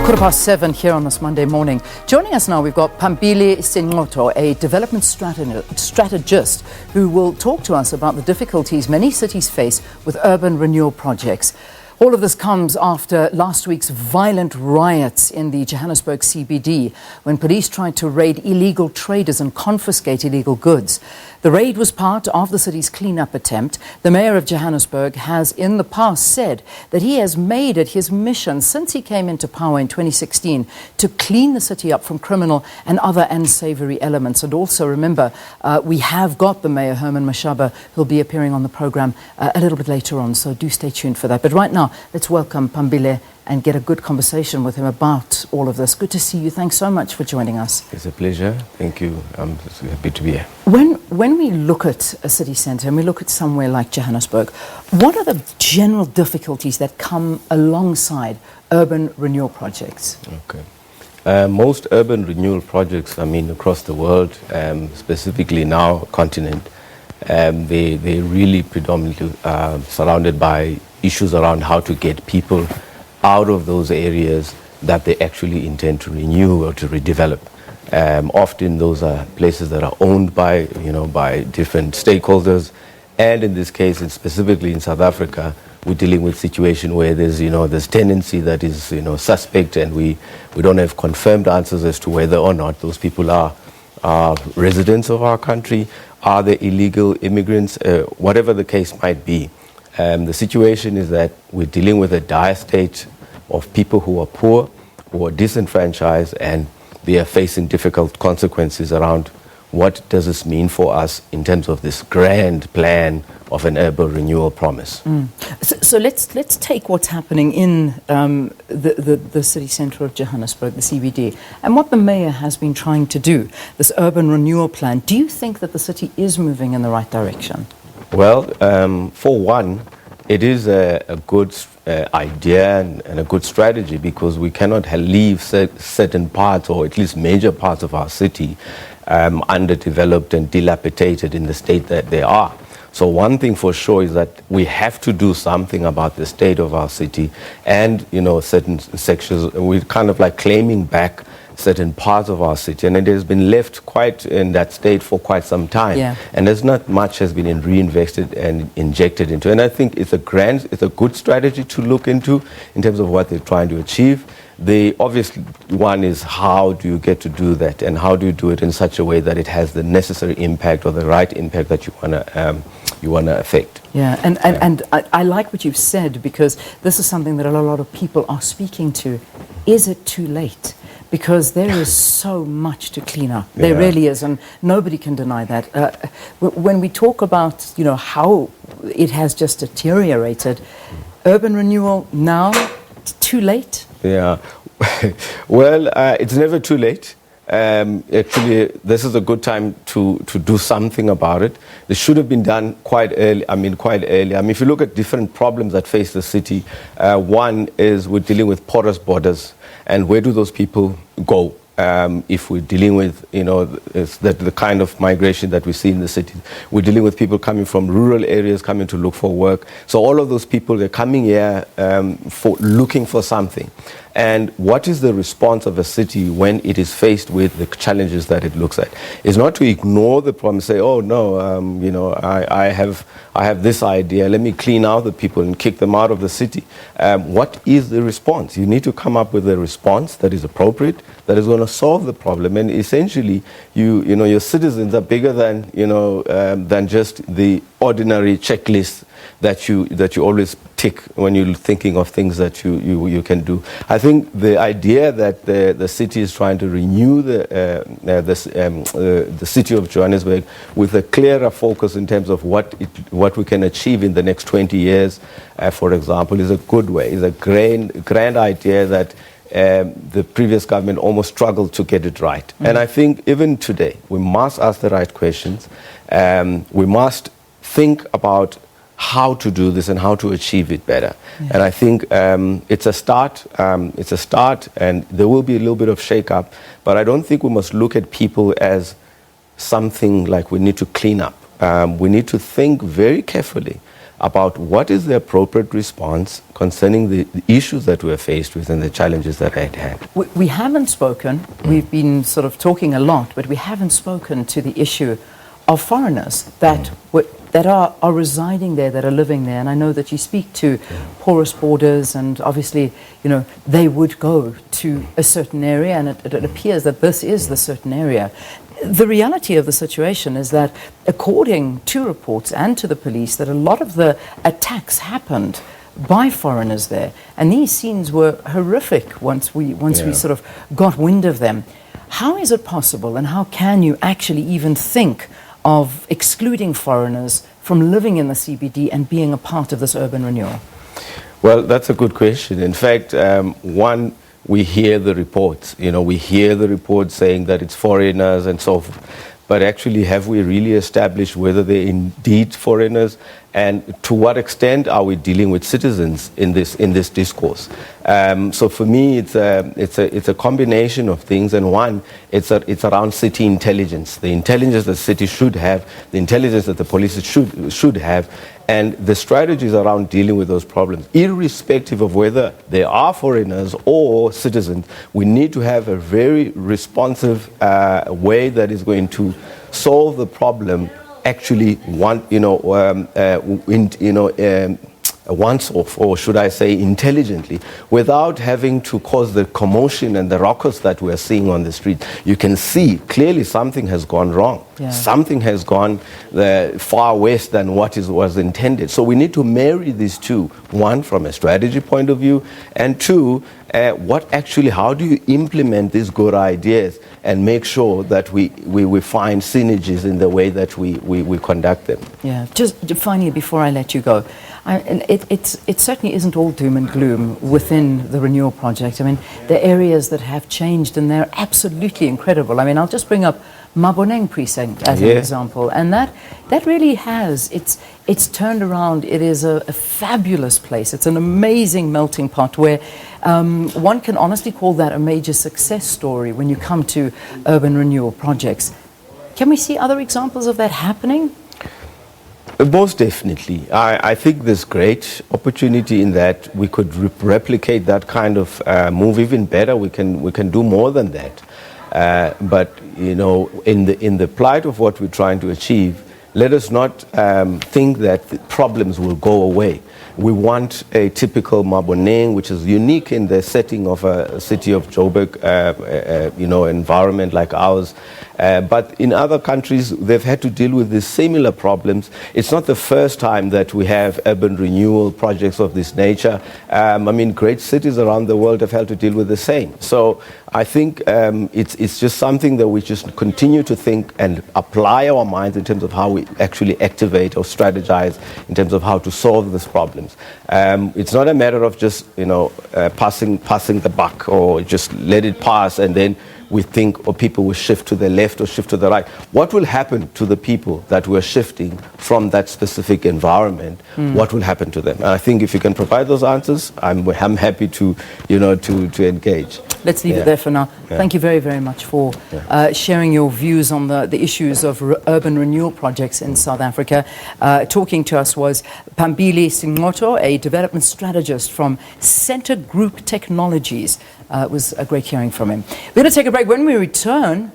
7:15 here on this Monday morning. Joining us now, we've got Pambili Sinxoto, a development strategist who will talk to us about the difficulties many cities face with urban renewal projects. All of this comes after last week's violent riots in the Johannesburg CBD when police tried to raid illegal traders and confiscate illegal goods. The raid was part of the city's clean-up attempt. The mayor of Johannesburg has in the past said that he has made it his mission since he came into power in 2016 to clean the city up from criminal and other unsavoury elements. And also remember, we have got the mayor, Herman Mashaba, who'll be appearing on the programme a little bit later on, so do stay tuned for that. But right now, let's welcome Pambili and get a good conversation with him about all of this. Good to see you. Thanks so much for joining us. It's a pleasure. Thank you. I'm happy to be here. When we look at a city centre and we look at somewhere like Johannesburg, what are the general difficulties that come alongside urban renewal projects? Okay. Most urban renewal projects, across the world, specifically in our continent, they really predominantly surrounded by issues around how to get people out of those areas that they actually intend to renew or to redevelop. Often those are places that are owned by different stakeholders, and in this case, and specifically in South Africa, we're dealing with a situation where there's tenancy that is suspect, and we don't have confirmed answers as to whether or not those people are residents of our country, are they illegal immigrants, whatever the case might be. The situation is that we're dealing with a dire state of people who are poor, who are disenfranchised, and they are facing difficult consequences around what does this mean for us in terms of this grand plan of an urban renewal promise. So let's take what's happening in the city centre of Johannesburg, the CBD, and what the mayor has been trying to do, this urban renewal plan. Do you think that the city is moving in the right direction? Well, for one, it is a good idea and a good strategy, because we cannot leave certain parts, or at least major parts of our city, underdeveloped and dilapidated in the state that they are. So one thing for sure is that we have to do something about the state of our city, and certain sections. We're kind of like claiming back certain parts of our city, and it has been left quite in that state for quite some time. Yeah. And there's not much has been reinvested and injected into. And I think it's a good strategy to look into in terms of what they're trying to achieve. The obvious one is, how do you get to do that, and how do you do it in such a way that it has the necessary impact, or the right impact that you wanna affect. Yeah, and I like what you've said, because this is something that a lot of people are speaking to. Is it too late? Because there is so much to clean up. There really is, and nobody can deny that. When we talk about how it has just deteriorated, urban renewal now, too late? Yeah, well, it's never too late. Actually, this is a good time to do something about it. This should have been done quite early. If you look at different problems that face the city, one is we're dealing with porous borders, and where do those people go? If we're dealing with, the kind of migration that we see in the city, we're dealing with people coming from rural areas, coming to look for work. So all of those people, they're coming here looking for something. And what is the response of a city when it is faced with the challenges that it looks at? It's not to ignore the problem, say, oh no, I have this idea, let me clean out the people and kick them out of the city. What is the response? You need to come up with a response that is appropriate, that is going to solve the problem. And essentially, your citizens are bigger than just the ordinary checklist that you always tick when you're thinking of things that you can do. I think the idea that the city is trying to renew the city of Johannesburg with a clearer focus in terms of what we can achieve in the next 20 years, for example, is a good way. It's a grand idea that the previous government almost struggled to get it right. And I think even today, we must ask the right questions. We must think about how to do this and how to achieve it better. Yeah. And I think it's a start, and there will be a little bit of shake-up, but I don't think we must look at people as something like we need to clean up. We need to think very carefully about what is the appropriate response concerning the issues that we're faced with and the challenges that are at hand. We haven't spoken, we've been sort of talking a lot, but we haven't spoken to the issue of foreigners that are residing there, that are living there. And I know that you speak to porous borders, and obviously, you know, they would go to a certain area, and it appears that this is the certain area. The reality of the situation is that, according to reports and to the police, that a lot of the attacks happened by foreigners there, and these scenes were horrific once we sort of got wind of them. How is it possible, and how can you actually even think of excluding foreigners from living in the CBD and being a part of this urban renewal? Well, that's a good question. In fact, one, we hear the reports. You know, we hear the reports saying that it's foreigners and so forth. But actually, have we really established whether they're indeed foreigners, and to what extent are we dealing with citizens in this discourse? So for me, it's a combination of things, and one, it's around city intelligence, the intelligence that cities should have, the intelligence that the police should have, and the strategies around dealing with those problems, irrespective of whether they are foreigners or citizens. We need to have a very responsive way that is going to solve the problem actually once off, or should I say intelligently, without having to cause the commotion and the ruckus that we're seeing on the street. You can see clearly something has gone wrong. Yeah. Something has gone far west than what was intended. So we need to marry these two, one from a strategy point of view, and two, how do you implement these good ideas and make sure that we find synergies in the way that we conduct them. Yeah, just finally, before I let you go, it certainly isn't all doom and gloom within the renewal project. I mean, there are areas that have changed, and they're absolutely incredible. I mean, I'll just bring up Maboneng precinct as an example, and that really has it's turned around. It is a fabulous place. It's an amazing melting pot where one can honestly call that a major success story when you come to urban renewal projects. Can we see other examples of that happening? Most definitely. I think there's great opportunity in that we could replicate that kind of move even better. We can do more than that. But you know, in the plight of what we're trying to achieve, let us not think that the problems will go away. We want a typical Maboneng, which is unique in the setting of a city of Joburg, environment like ours. But in other countries, they've had to deal with these similar problems. It's not the first time that we have urban renewal projects of this nature. Great cities around the world have had to deal with the same. So I think it's just something that we just continue to think and apply our minds in terms of how we actually activate or strategize in terms of how to solve these problems. It's not a matter of just passing the buck or just let it pass and then we think or people will shift to the left or shift to the right. What will happen to the people that we're shifting from that specific environment? What will happen to them? And I think if you can provide those answers, I'm happy to engage. Let's leave it there for now. Yeah. Thank you very, very much for sharing your views on the issues of urban renewal projects in South Africa. Talking to us was Pambili Sinxoto, a development strategist from Center Group Technologies. It was a great hearing from him. We're going to take a break. When we return...